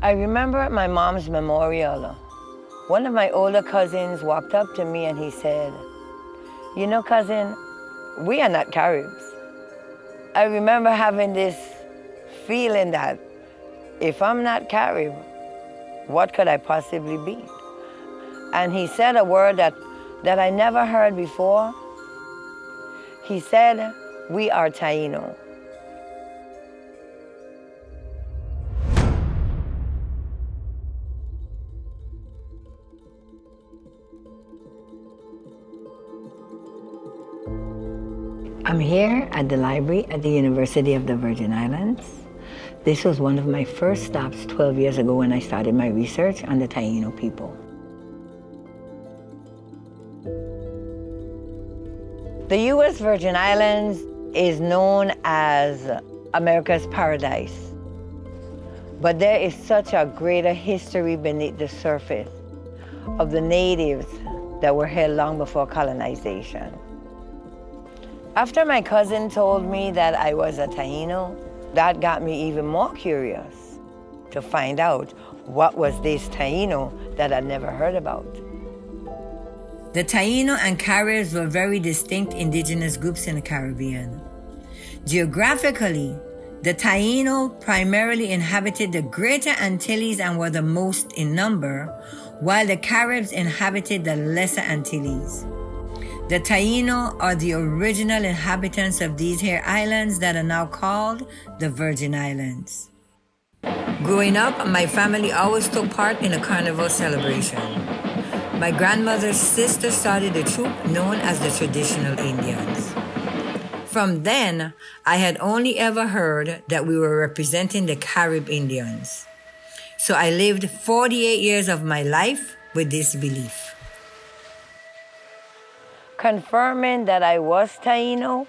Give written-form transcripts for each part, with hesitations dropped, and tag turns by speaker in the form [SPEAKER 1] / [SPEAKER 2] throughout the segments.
[SPEAKER 1] I remember at my mom's memorial, one of my older cousins walked up to me and he said, "You know, cousin, we are not Caribs." I remember having this feeling that if I'm not Carib, what could I possibly be? And he said a word that I never heard before. He said, "We are Taino." I'm here at the library at the University of the Virgin Islands. This was one of my first stops 12 years ago when I started my research on the Taino people. The U.S. Virgin Islands is known as America's paradise. But there is such a greater history beneath the surface of the natives that were here long before colonization. After my cousin told me that I was a Taino, that got me even more curious to find out what was this Taino that I'd never heard about. The Taino and Caribs were very distinct indigenous groups in the Caribbean. Geographically, the Taino primarily inhabited the Greater Antilles and were the most in number, while the Caribs inhabited the Lesser Antilles. The Taino are the original inhabitants of these here islands that are now called the Virgin Islands. Growing up, my family always took part in a carnival celebration. My grandmother's sister started a troupe known as the Traditional Indians. From then, I had only ever heard that we were representing the Carib Indians. So I lived 48 years of my life with this belief. Confirming that I was Taino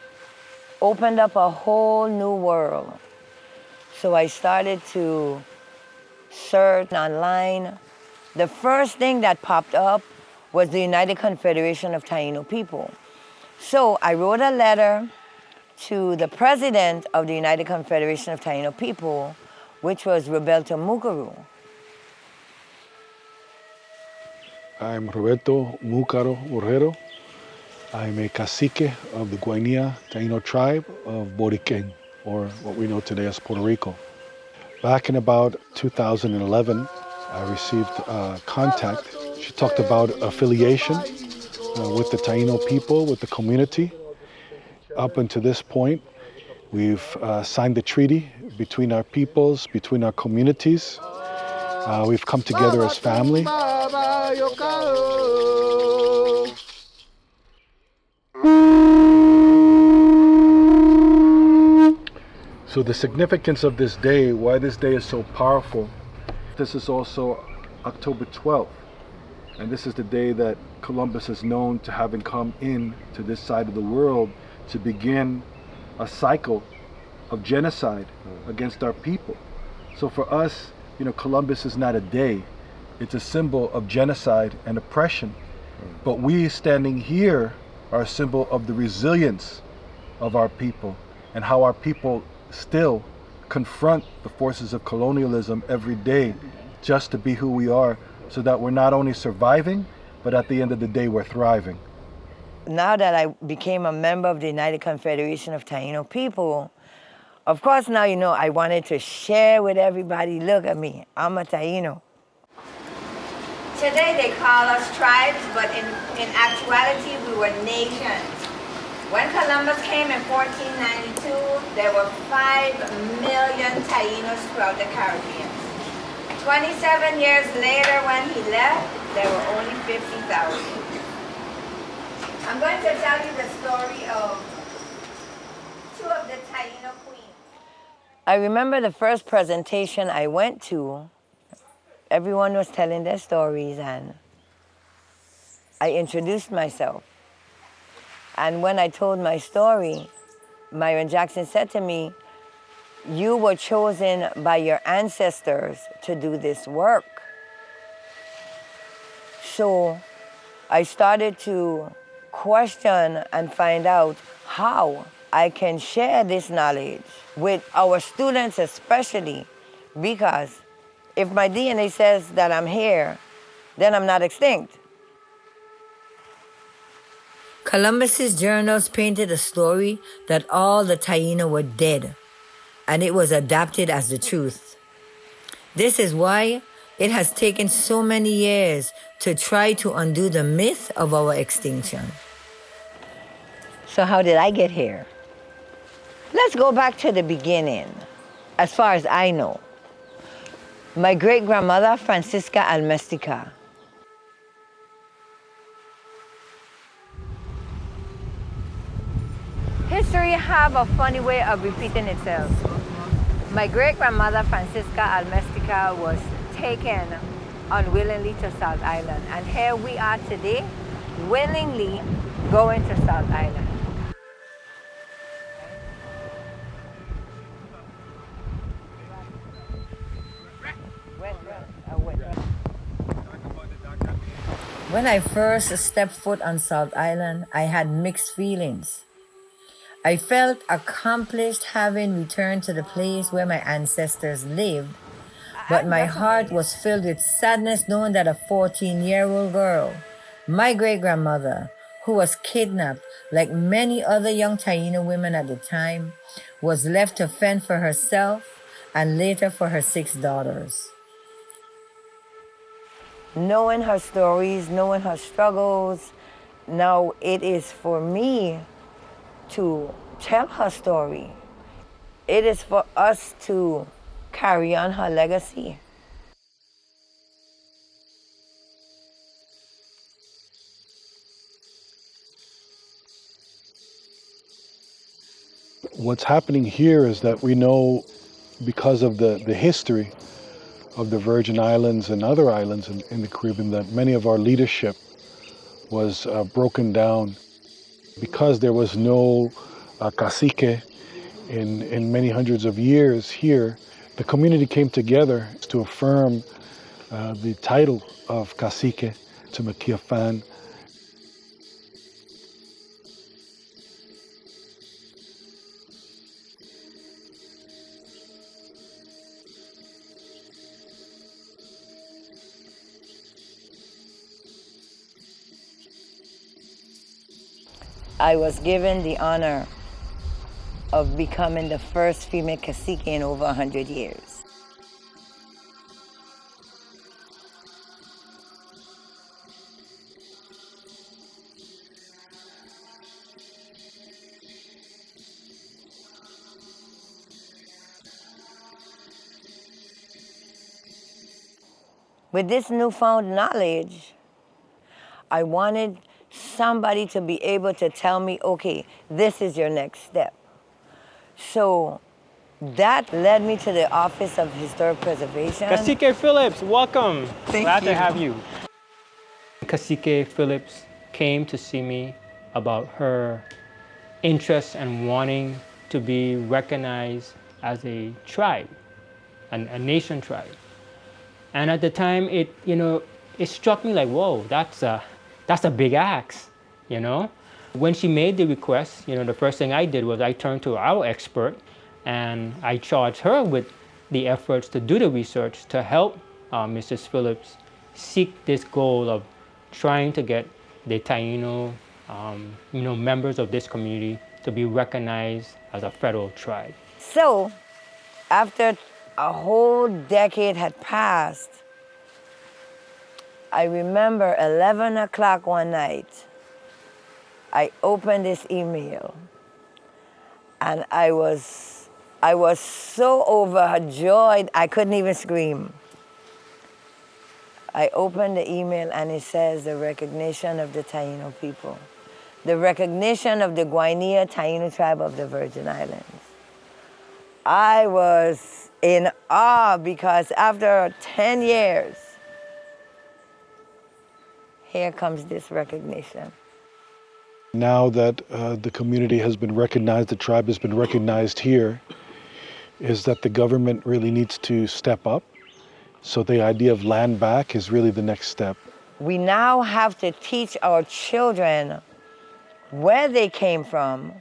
[SPEAKER 1] opened up a whole new world. So I started to search online. The first thing that popped up was the United Confederation of Taino People. So I wrote a letter to the president of the United Confederation of Taino People, which was Roberto Mucaro.
[SPEAKER 2] I'm Roberto Mucaro Borrero. I'm a cacique of the Guainía Taino tribe of Boriquén, or what we know today as Puerto Rico. Back in about 2011, I received contact. She talked about affiliation with the Taino people, with the community. Up until this point, we've signed the treaty between our peoples, between our communities. We've come together as family. So the significance of this day, why this day is so powerful, this is also October 12th. And this is the day that Columbus is known to having come in to this side of the world to begin a cycle of genocide against our people. So for us, Columbus is not a day. It's a symbol of genocide and oppression. But we standing here are a symbol of the resilience of our people and how our people still confront the forces of colonialism every day just to be who we are, so that we're not only surviving, but at the end of the day, we're thriving.
[SPEAKER 1] Now that I became a member of the United Confederation of Taino People, of course now I wanted to share with everybody, look at me, I'm a Taino. Today they call us tribes, but in actuality we were nations. When Columbus came in 1492, there were 5 million Tainos throughout the Caribbean. 27 years later, when he left, there were only 50,000. I'm going to tell you the story of 2 of the Taino queens. I remember the first presentation I went to, everyone was telling their stories, and I introduced myself. And when I told my story, Myron Jackson said to me, "You were chosen by your ancestors to do this work." So I started to question and find out how I can share this knowledge with our students especially, because If my DNA says that I'm here, then I'm not extinct. Columbus's journals painted a story that all the Taino were dead, and it was adapted as the truth. This is why it has taken so many years to try to undo the myth of our extinction. So how did I get here? Let's go back to the beginning, as far as I know. My great-grandmother, Francisca Almestica. History have a funny way of repeating itself. My great-grandmother, Francisca Almestica, was taken unwillingly to South Island. And here we are today, willingly going to South Island. When I first stepped foot on South Island, I had mixed feelings. I felt accomplished having returned to the place where my ancestors lived, but my heart was filled with sadness knowing that a 14-year-old girl, my great-grandmother, who was kidnapped like many other young Taino women at the time, was left to fend for herself and later for her 6 daughters. Knowing her stories, knowing her struggles, now it is for me to tell her story. It is for us to carry on her legacy.
[SPEAKER 2] What's happening here is that we know, because of the history of the Virgin Islands and other islands in the Caribbean, that many of our leadership was broken down because there was no cacique in many hundreds of years here. The community came together to affirm the title of cacique to Makiafan.
[SPEAKER 1] I was given the honor of becoming the first female cacique in over 100 years. With this newfound knowledge, I wanted somebody to be able to tell me, okay, this is your next step. So that led me to the Office of Historic Preservation.
[SPEAKER 3] Cacique Phillips, welcome. Glad
[SPEAKER 1] you.
[SPEAKER 3] to have you. Cacique Phillips came to see me about her interest and wanting to be recognized as a tribe, a nation tribe. And at the time, it struck me like, whoa, that's a big ask, you know? When she made the request, the first thing I did was I turned to our expert and I charged her with the efforts to do the research to help Mrs. Phillips seek this goal of trying to get the Taino, members of this community to be recognized as a federal tribe.
[SPEAKER 1] So, after a whole decade had passed, I remember 11 o'clock one night, I opened this email and I was so overjoyed I couldn't even scream. I opened the email and it says the recognition of the Taino people, the recognition of the Guainía Taino tribe of the Virgin Islands. I was in awe because after 10 years, here comes this recognition.
[SPEAKER 2] Now that the community has been recognized, the tribe has been recognized here, is that the government really needs to step up. So the idea of land back is really the next step.
[SPEAKER 1] We now have to teach our children where they came from,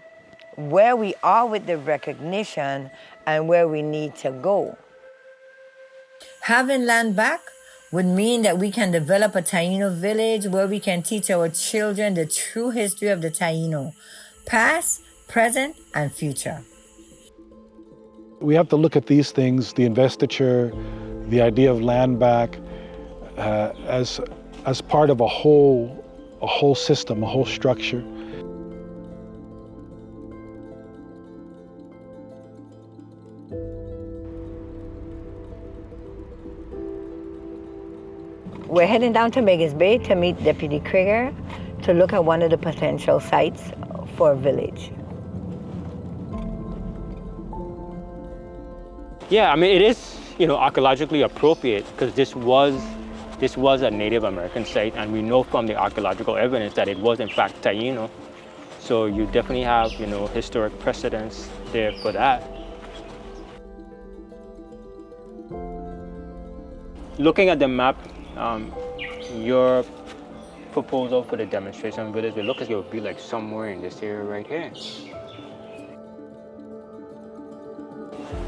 [SPEAKER 1] where we are with the recognition, and where we need to go. Having land back would mean that we can develop a Taino village where we can teach our children the true history of the Taino, past, present, and future.
[SPEAKER 2] We have to look at these things, the investiture, the idea of land back, as part of a whole system, a whole structure.
[SPEAKER 1] We're heading down to Magus Bay to meet Deputy Krieger to look at one of the potential sites for a village.
[SPEAKER 3] Yeah, I mean, it is, archaeologically appropriate because this was a Native American site, and we know from the archaeological evidence that it was in fact Taino. So you definitely have, historic precedence there for that. Looking at the map, your proposal for the demonstration village, it looks like it would be like somewhere in this area right here.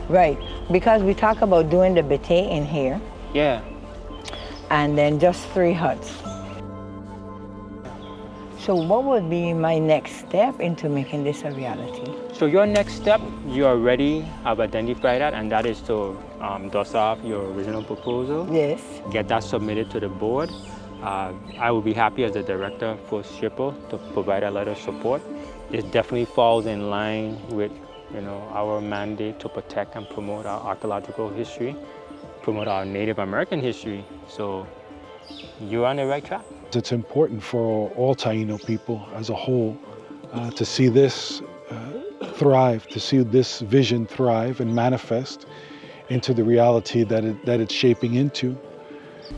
[SPEAKER 1] Right, because we talk about doing the bete in here.
[SPEAKER 3] Yeah.
[SPEAKER 1] And then just 3 huts. So what would be my next step into making this a reality?
[SPEAKER 3] So your next step, you already have identified that, and that is to dust off your original proposal.
[SPEAKER 1] Yes.
[SPEAKER 3] Get that submitted to the board. I will be happy as the director for SHPO to provide a letter of support. It definitely falls in line with our mandate to protect and promote our archaeological history, promote our Native American history. So you're on the right track.
[SPEAKER 2] It's important for all Taino people as a whole to see this thrive, to see this vision thrive and manifest into the reality that it's shaping into.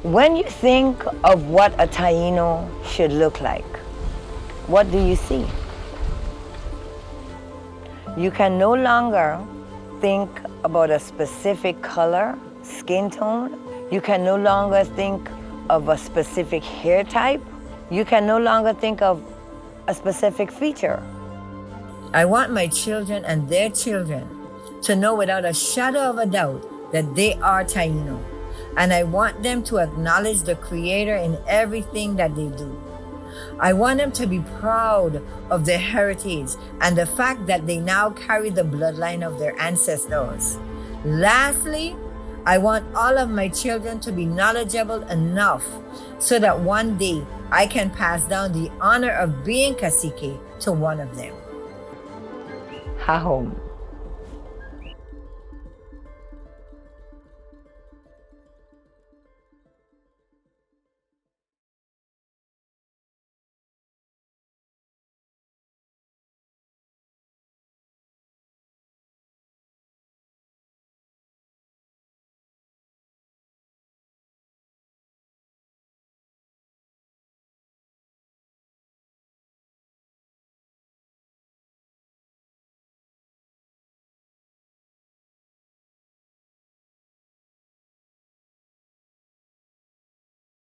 [SPEAKER 1] When you think of what a Taino should look like, what do you see? You can no longer think about a specific color, skin tone. You can no longer think of a specific hair type. You can no longer think of a specific feature. I want my children and their children to know without a shadow of a doubt that they are Taino. And I want them to acknowledge the Creator in everything that they do. I want them to be proud of their heritage and the fact that they now carry the bloodline of their ancestors. Lastly, I want all of my children to be knowledgeable enough so that one day I can pass down the honor of being cacique to one of them. Hahom.